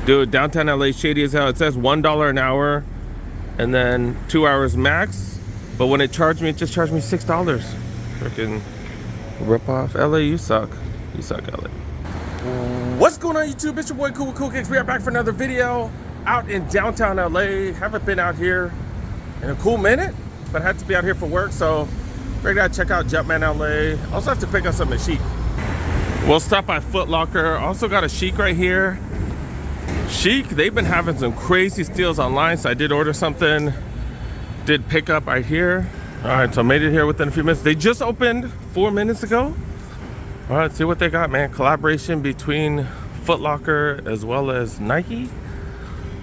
Dude, downtown LA shady as hell. It says $1 an hour and then 2 hours max. But when it charged me, it just charged me $6. Freaking rip off. LA, you suck. You suck, LA. What's going on, YouTube? It's your boy Cool with Cool Kicks. We are back for another video out in downtown LA. Haven't been out here in a cool minute, but I had to be out here for work, so figured I'd check out Jumpman LA. Also have to pick up something at Shiekh. We'll stop by Foot Locker. Also got a Shiekh right here. Shiekh, they've been having some crazy steals online, so I did order something. Did pick up right here. All right, so I made it here within a few minutes. They just opened 4 minutes ago. All right, let's see what they got, man. Collaboration between Foot Locker as well as Nike.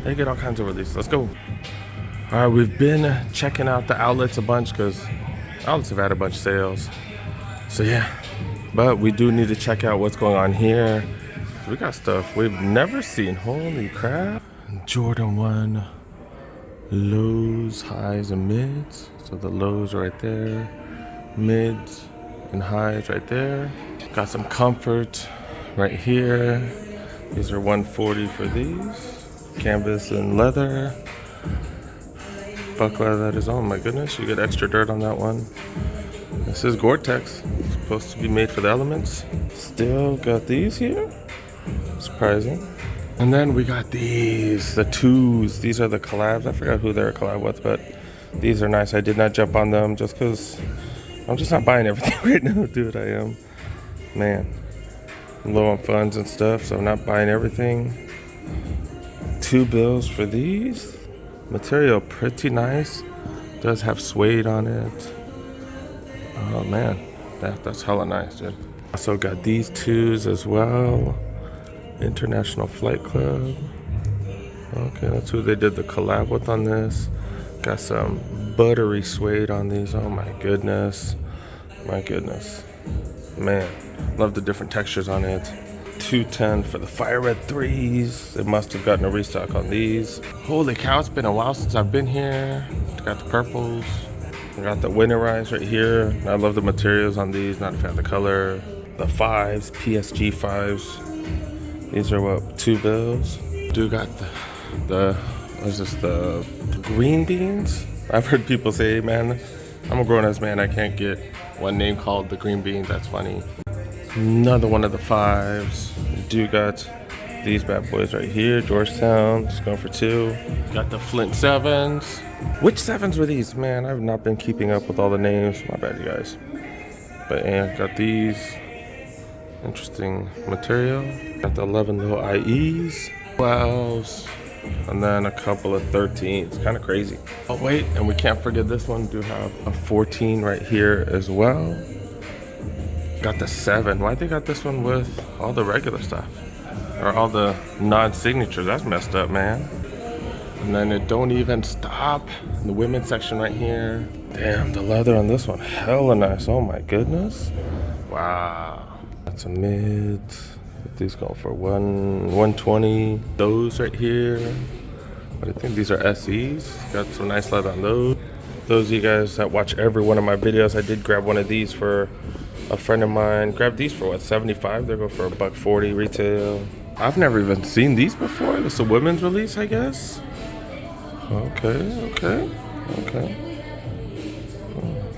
They get all kinds of releases. Let's go. All right, we've been checking out the outlets a bunch because outlets have had a bunch of sales. So yeah, but we do need to check out what's going on here. We got stuff we've never seen. Holy crap. Jordan 1 lows, highs, and mids. So the lows right there, mids and highs right there. Got some comfort right here. These are $140 for these. Canvas and leather. Buck leather that is, oh my goodness, you get extra dirt on that one. This is Gore-Tex. It's supposed to be made for the elements. Still got these here. Surprising. And then we got these, the twos. These are the collabs. I forgot who they're a collab with, but these are nice. I did not jump on them just because I'm just not buying everything right now, dude. I am. Man, I'm low on funds and stuff, so I'm not buying everything. $2 bills for these. Material pretty nice. Does have suede on it. Oh man, that's hella nice, dude. Also got these twos as well. International Flight Club. Okay, that's who they did the collab with on this. Got some buttery suede on these. Oh my goodness. My goodness. Man, love the different textures on it. $210 for the fire red 3s. They must have gotten a restock on these. Holy cow, it's been a while since I've been here. Got the purples. I got the winterized right here. I love the materials on these. Not a fan of the color. The 5s, PSG 5s. These are what, $2 bills. Do got the what's this, the green beans? I've heard people say, man, I'm a grown-ass man, I can't get one name called the green beans. That's funny. Another one of the 5s. Do got these bad boys right here, Georgetown. Just going for 2. Got the Flint 7s. Which 7s were these? Man, I've not been keeping up with all the names. My bad, you guys. But yeah, got these. Interesting material. Got the 11 little IEs, 12s, and then a couple of 13s. Kind of crazy. Oh wait, and we can't forget this one. Do have a 14 right here as well. Got the 7. Why they got this one with all the regular stuff? Or all the non-signatures? That's messed up, man. And then it don't even stop. In the women's section right here. Damn, the leather on this one, hella nice. Oh my goodness. Wow. That's a mids. These go for 120. Those right here. But I think these are SEs. Got some nice leather on those. Those of you guys that watch every one of my videos, I did grab one of these for a friend of mine. Grabbed these for what, $75? They go for $140 retail. I've never even seen these before. This is a women's release, I guess. Okay.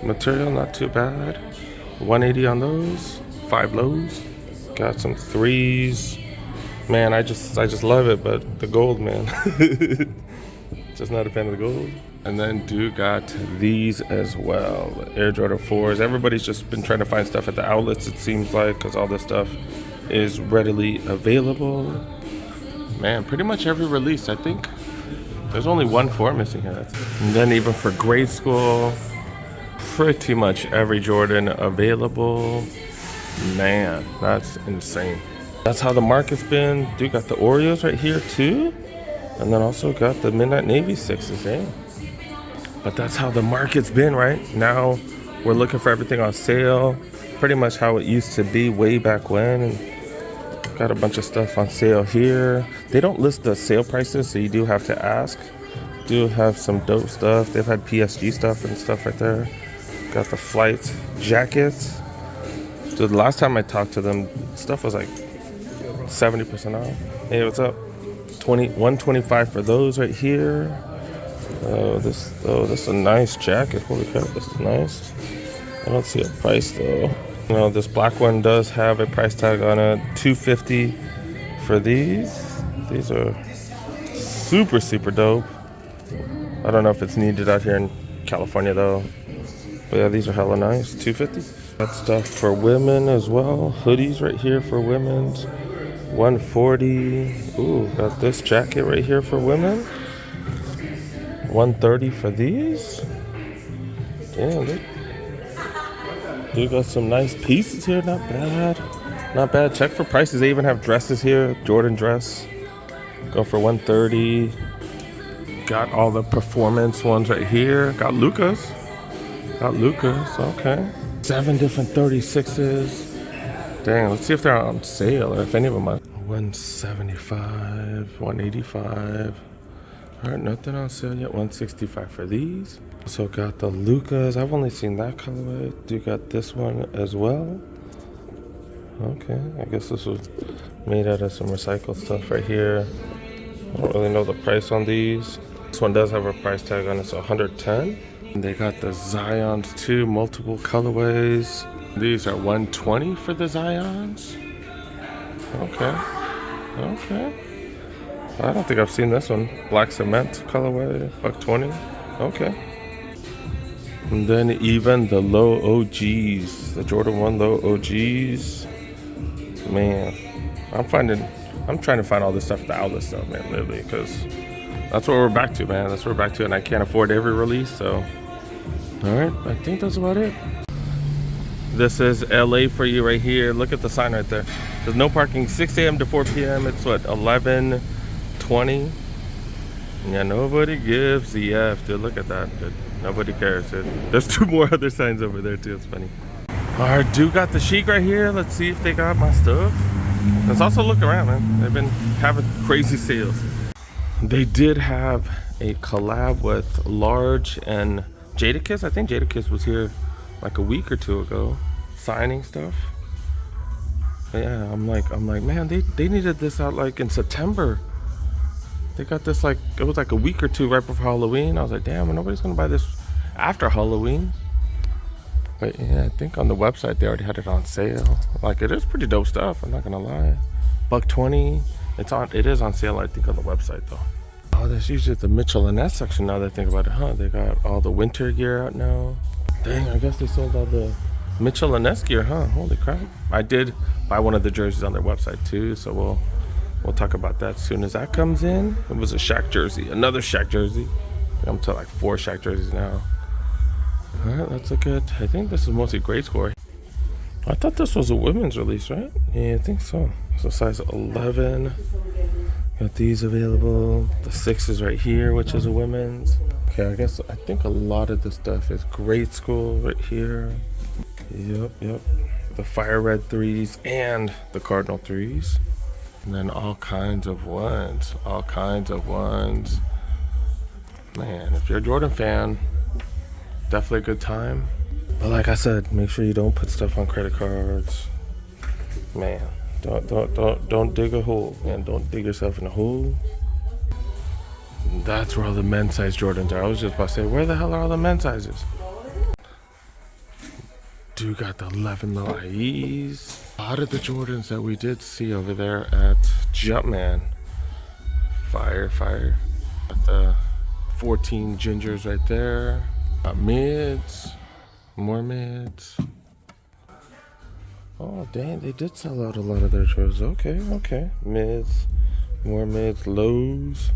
Material not too bad. 180 on those. 5 lows. Got some 3s. Man, I just love it, but the gold, man. Just not a fan of the gold. And then got these as well, the Air Jordan 4s. Everybody's just been trying to find stuff at the outlets, it seems like, because all this stuff is readily available. Man, pretty much every release, I think. There's only 1 4 missing here. And then even for grade school, pretty much every Jordan available. Man, that's insane. That's how the market's been. Dude got the Oreos right here too. And then also got the Midnight Navy 6s, eh? But that's how the market's been, right? Now we're looking for everything on sale. Pretty much how it used to be way back when. And got a bunch of stuff on sale here. They don't list the sale prices, so you do have to ask. Do have some dope stuff. They've had PSG stuff and stuff right there. Got the flight jackets. So the last time I talked to them, stuff was like 70% off. Hey, what's up? 125 for those right here. This is a nice jacket. Holy crap, this is nice. I don't see a price though. No, this black one does have a price tag on it. $250 for these. These are super, super dope. I don't know if it's needed out here in California though. But yeah, these are hella nice. $250. Got stuff for women as well. Hoodies right here for women's. $140. Ooh, got this jacket right here for women. $130 for these. Damn, they got some nice pieces here. Not bad. Not bad. Check for prices. They even have dresses here. Jordan dress. Go for $130. Got all the performance ones right here. Got Lucas. Okay. 7 different 36s. Dang, let's see if they're on sale or if any of them are. $175, $185. Alright, nothing on sale yet. $165 for these. So got the Lucas. I've only seen that colorway. Do got this one as well. Okay, I guess this was made out of some recycled stuff right here. I don't really know the price on these. This one does have a price tag on it, so $110. And they got the Zions too, multiple colorways. These are $120 for the Zions. Okay. I don't think I've seen this one. Black cement colorway, $120. Okay. And then even the low OGs, the Jordan 1 low OGs. Man, I'm trying to find all this stuff at the outlet stuff, man, literally, because that's what we're back to, man. That's what we're back to, and I can't afford every release, so. All right, I think that's about it. This is LA for you right here. Look at the sign right there. There's no parking 6 a.m. to 4 p.m. It's what, 11:20? Yeah, nobody gives the F, dude. Look at that, dude. Nobody cares, dude. There's 2 more other signs over there, too. It's funny. All right, dude, got the Shiekh right here. Let's see if they got my stuff. Let's also look around, man. They've been having crazy sales. They did have a collab with Large and Jadakiss. I think Jadakiss was here like a week or 2 ago, signing stuff. But yeah, I'm like, man, they needed this out like in September. They got this like, it was like a week or 2 right before Halloween. I was like, damn, nobody's gonna buy this after Halloween. But yeah, I think on the website they already had it on sale. Like, it is pretty dope stuff, I'm not gonna lie. $120. It is on sale, I think, on the website though. Oh, there's usually the Mitchell & Ness section now that I think about it, huh? They got all the winter gear out now. Dang, I guess they sold all the Mitchell & Ness gear, huh? Holy crap. I did buy one of the jerseys on their website too, so we'll talk about that as soon as that comes in. It was a Shaq jersey, another Shaq jersey. I'm to like 4 Shaq jerseys now. All right, let's look at, I think this is mostly grade score. I thought this was a women's release, right? Yeah, I think so. So size 11. Got these available. The 6 is right here, which is a women's. Okay, I think a lot of this stuff is grade school right here. Yep. The fire red 3s and the cardinal 3s. And then all kinds of ones. Man, if you're a Jordan fan, definitely a good time. But like I said, make sure you don't put stuff on credit cards. Man, don't dig a hole, man. Don't dig yourself in a hole. That's where all the men's size Jordans are. I was just about to say, where the hell are all the men's sizes? Dude got the 11 low IEs. A lot of the Jordans that we did see over there at Jumpman. Fire. Got the 14 gingers right there. Got mids. More mids. Oh, dang, they did sell out a lot of their jerseys. Okay. Mids. More mids. Lows.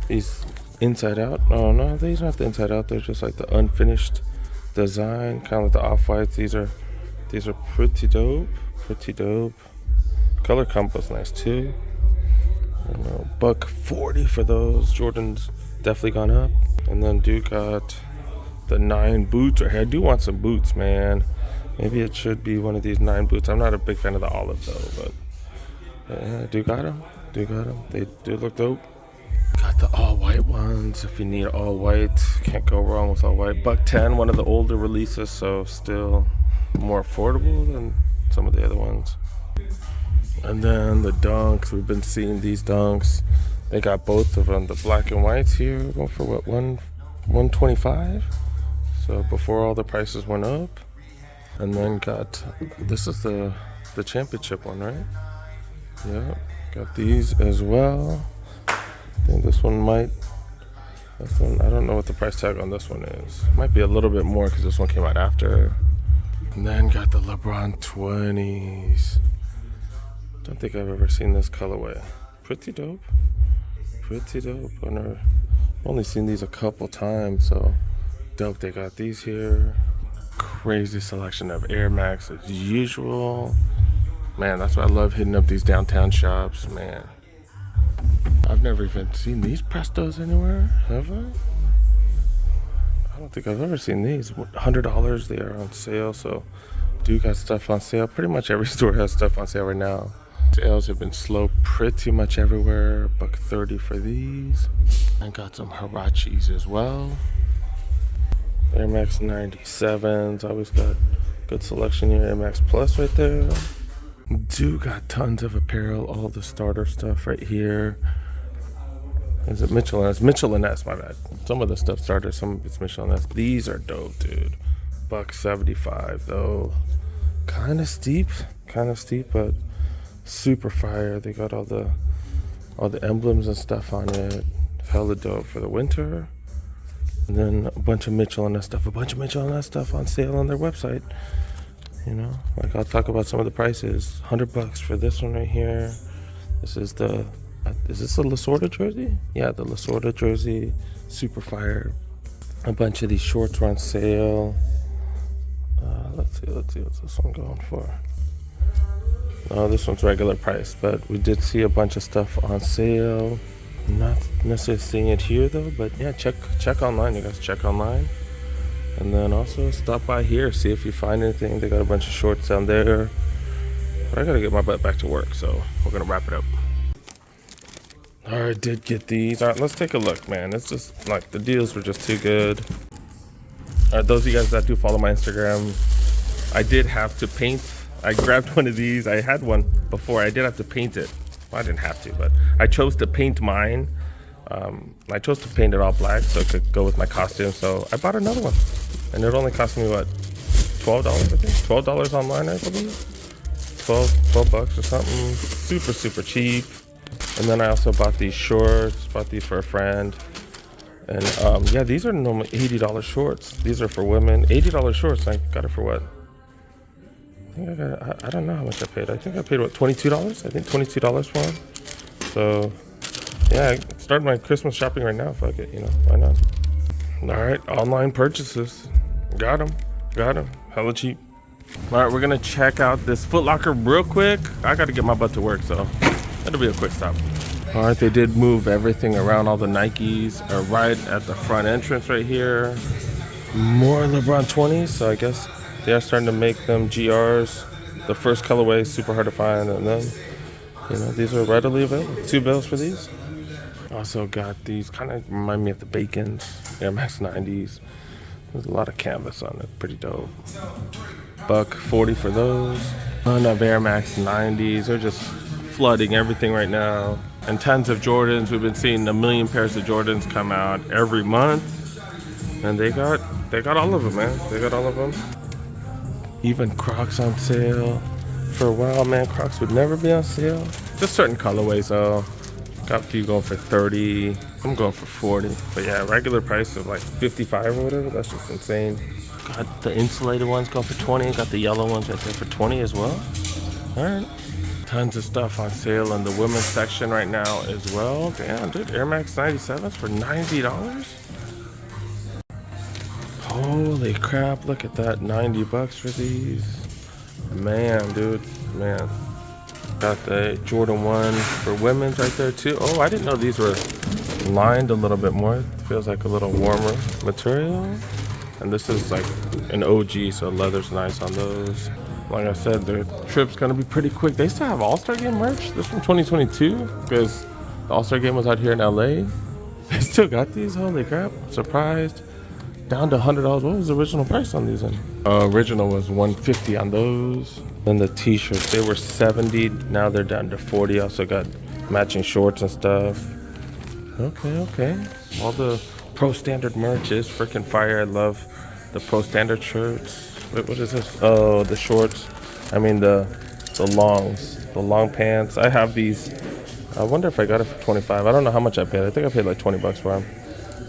These inside out. Oh, no, these aren't the inside out. They're just like the unfinished design. Kind of like the off-whites. These are pretty dope. Color combo's nice too. I don't know, $140 for those. Jordan's definitely gone up. And then dude got the 9 boots right here. I do want some boots, man. Maybe it should be one of these 9 boots. I'm not a big fan of the olive though, but yeah, dude got them. They do look dope. Got the all white ones. If you need all white, can't go wrong with all white. $110, one of the older releases, so still more affordable than some of the other ones. And then the dunks, we've been seeing these dunks. They got both of them, the black and whites here, going for what, 125. So before all the prices went up. And then got, this is the championship one, right? Yeah, got these as well. I think this one might, I don't know what the price tag on this one is. Might be a little bit more because this one came out after. And then got the LeBron 20s. Don't think I've ever seen this colorway. Pretty dope. Pretty dope. I've only seen these a couple times, so dope. They got these here. Crazy selection of Air Max as usual. Man, that's why I love hitting up these downtown shops, man. I've never even seen these Prestos anywhere, have I? I don't think I've ever seen these. $100, they are on sale, so do got stuff on sale. Pretty much every store has stuff on sale right now. Sales have been slow pretty much everywhere. $130 for these. And got some Hirachis as well. Air Max 97s, always got good selection here. Air Max Plus right there. Do got tons of apparel, all the starter stuff right here. Is it Michelin? It's Michelin S, my bad. Some of the stuff starter, some of it's Michelin S. These are dope, dude. $175 though. Kind of steep, but super fire. They got all the emblems and stuff on it. Hella dope for the winter. And then a bunch of Michelin S stuff, on sale on their website. You know, like I'll talk about some of the prices. $100 for this one right here. This is is this a Lasorda jersey? Yeah, the Lasorda jersey, super fire. A bunch of these shorts were on sale. Let's see what's this one going for. No, this one's regular price, but we did see a bunch of stuff on sale. Not necessarily seeing it here though, but yeah, check online. You guys check online, and then also stop by here, see if you find anything. They got a bunch of shorts down there, but I gotta get my butt back to work, so we're gonna wrap it up. All right, did get these. All right, let's take a look, man. It's just like the deals were just too good. All right, those of you guys that do follow my Instagram, I did have to paint. I grabbed one of these. I had one before. I did have to paint it. Well, I didn't have to, but I chose to paint mine. I chose to paint it all black so it could go with my costume. So I bought another one, and it only cost me what, $12? I think $12 online, I believe. 12 bucks or something. Super cheap. And then I also bought these shorts. Bought these for a friend. And yeah, these are normally $80 shorts. These are for women. $80 shorts. I got it for what? I don't know how much I paid. I think I paid what, $22? I think $22 for them. So yeah, I started my Christmas shopping right now. Fuck it, you know, why not? All right, online purchases. Got them. Hella cheap. All right, we're gonna check out this Foot Locker real quick. I gotta get my butt to work, so it'll be a quick stop. All right, they did move everything around. All the Nikes are right at the front entrance right here. More LeBron 20s, so I guess they are starting to make them GRs. The first colorway is super hard to find, and then, you know, these are readily available. $2 for these. Also got these, kind of remind me of the Bacons, Air Max 90s. There's a lot of canvas on it, pretty dope. $140 for those. Ton of Air Max 90s. They're just flooding everything right now. And tons of Jordans. We've been seeing a million pairs of Jordans come out every month. And they got all of them, man. They got all of them. Even Crocs on sale. For a while, man, Crocs would never be on sale. Just certain colorways, though. Got a few going for 30. I'm going for 40. But yeah, regular price of like 55 or whatever. That's just insane. Got the insulated ones going for 20. Got the yellow ones right there for 20 as well. All right. Tons of stuff on sale in the women's section right now as well. Damn, dude. Air Max 97s for $90. Holy crap, look at that. $90 for these. Man, dude. Man. Got the Jordan 1 for women's right there too. Oh, I didn't know these were lined a little bit more. It feels like a little warmer material. And this is like an OG, so leather's nice on those. Like I said, their trip's gonna be pretty quick. They still have All-Star Game merch. This from 2022, because the All-Star Game was out here in LA. They still got these, holy crap. Surprised. Down to $100. What was the original price on these then? Original was $150 on those. Then the t-shirts, they were $70. Now they're down to $40. Also got matching shorts and stuff. Okay. All the Pro Standard merch is freaking fire. I love the Pro Standard shirts. Wait, what is this? Oh, the shorts. I mean the longs, the long pants. I have these. I wonder if I got it for 25. I don't know how much I paid. I think I paid like 20 bucks for them.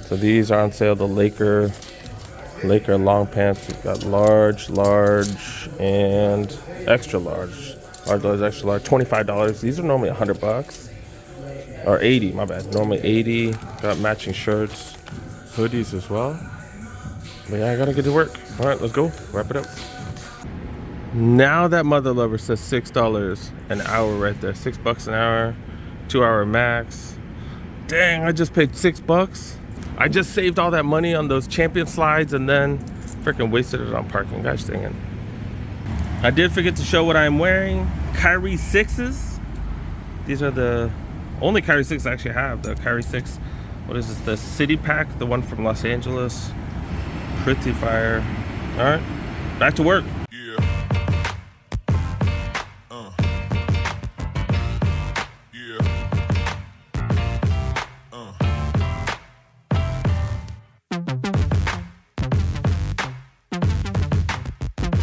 So these are on sale. The Laker long pants. We've got large, and extra large. Large, extra large. $25. These are normally 100 bucks. Or 80, my bad. Normally 80. Got matching shirts, hoodies as well. But yeah, I gotta get to work. All right, let's go. Wrap it up. Now that mother lover says $6 an hour right there. $6 an hour, 2 hour max. Dang, I just paid $6. I just saved all that money on those champion slides and then freaking wasted it on parking. Gosh dang it. I did forget to show what I'm wearing. Kyrie 6s. These are the only Kyrie 6 I actually have. The Kyrie 6, what is this? The City Pack, the one from Los Angeles. Pretty fire. All right, back to work.